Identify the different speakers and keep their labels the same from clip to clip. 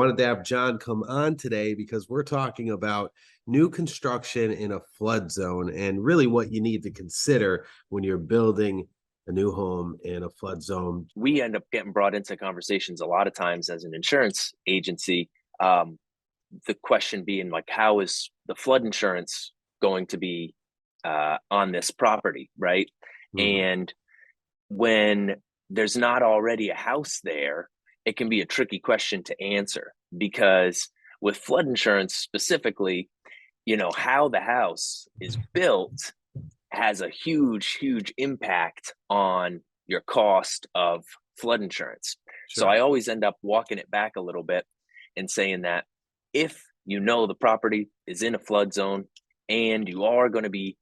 Speaker 1: wanted to have John come on today because we're talking about new construction in a flood zone and really what you need to consider when you're building a new home in a flood zone.
Speaker 2: We end up getting brought into conversations a lot of times as an insurance agency. The question being like, how is the flood insurance going to be on this property, right?
Speaker 1: Mhm.
Speaker 2: And when there's not already a house there, it can be a tricky question to answer, because with flood insurance specifically, how the house is built has a huge impact on your cost of flood insurance. So
Speaker 1: Sure.
Speaker 2: I always end up walking it back a little bit and saying that if the property is in a flood zone and you are going to be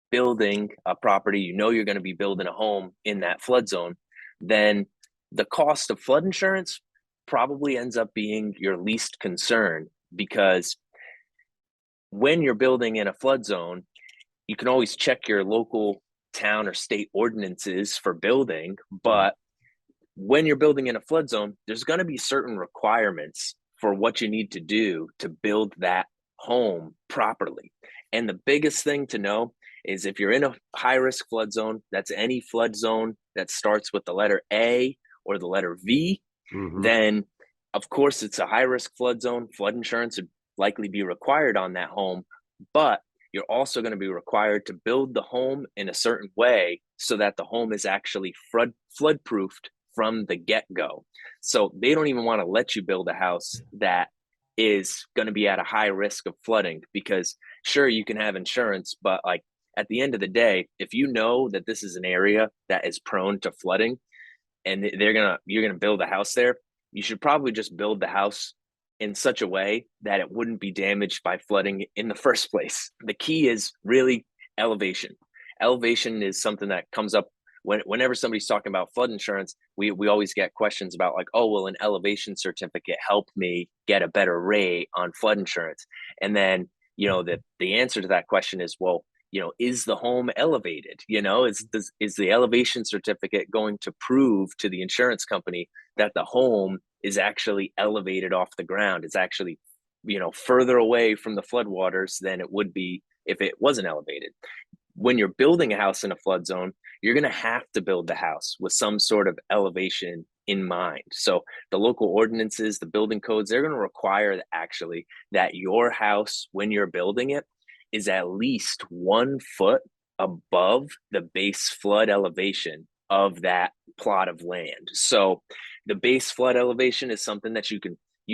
Speaker 2: building a property, you're going to be building a home in that flood zone, then the cost of flood insurance probably ends up being your least concern, because when you're building in a flood zone, you can always check your local town or state ordinances for building, but when you're building in a flood zone, there's going to be certain requirements for what you need to do to build that home properly. And the biggest thing to know is if you're in a high-risk flood zone, that's any flood zone that starts with the letter A or the letter V, then of course it's a high-risk flood zone. Flood insurance would likely be required on that home, but you're also going to be required to build the home in a certain way so that the home is actually flood-proofed from the get-go. So they don't even want to let you build a house that is going to be at a high risk of flooding, because sure, you can have insurance, but like at the end of the day, if you know that this is an area that is prone to flooding and you're going to build a house there, you should probably just build the house in such a way that it wouldn't be damaged by flooding in the first place. The key is really elevation. Elevation is something that comes up whenever somebody's talking about flood insurance. We always get questions about like, oh, will an elevation certificate help me get a better rate on flood insurance? And then, the answer to that question is, well, is the home elevated? Is the elevation certificate going to prove to the insurance company that the home is actually elevated off the ground? It's actually, further away from the floodwaters than it would be if it wasn't elevated. When you're building a house in a flood zone, you're going to have to build the house with some sort of elevation in mind. So the local ordinances, the building codes, they're going to require that your house, when you're building it, is at least 1 foot above the base flood elevation of that plot of land. So the base flood elevation is something that you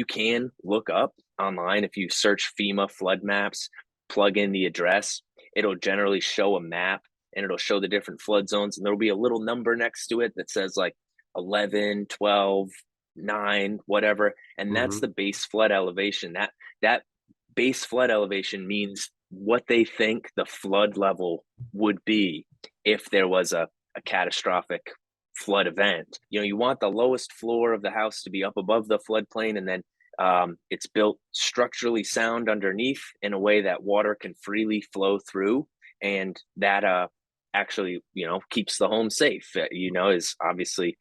Speaker 2: can look up online. If you search FEMA flood maps, plug in the address, it'll generally show a map and it'll show the different flood zones, and there'll be a little number next to it that says like 11, 12, 9, whatever. And that's the base flood elevation. That base flood elevation means what they think the flood level would be if there was a catastrophic flood event. You want the lowest floor of the house to be up above the floodplain, and then it's built structurally sound underneath in a way that water can freely flow through, and that actually keeps the home safe. Is obviously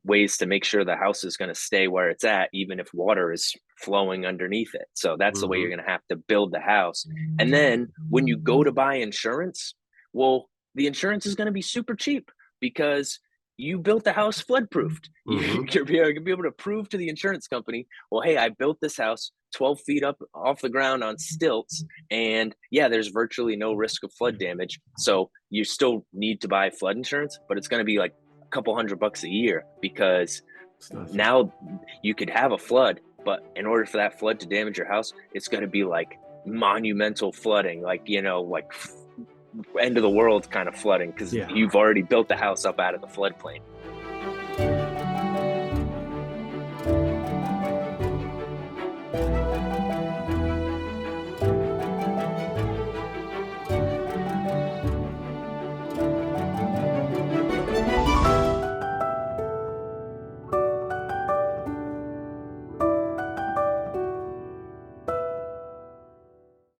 Speaker 2: ways to make sure the house is going to stay where it's at even if water is flowing underneath it. So that's the way you're going to have to build the house. And then when you go to buy insurance, well, the insurance is going to be super cheap because you built the house flood proofed. You're going to be able to prove to the insurance company, well, hey, I built this house 12 feet up off the ground on stilts, and yeah, there's virtually no risk of flood damage. So you still need to buy flood insurance, but it's going to be like a couple $100 a year, because now you could have a flood, but in order for that flood to damage your house, it's going to be like monumental flooding, like like end of the world kind of flooding, because you've already built the house up out of the floodplain.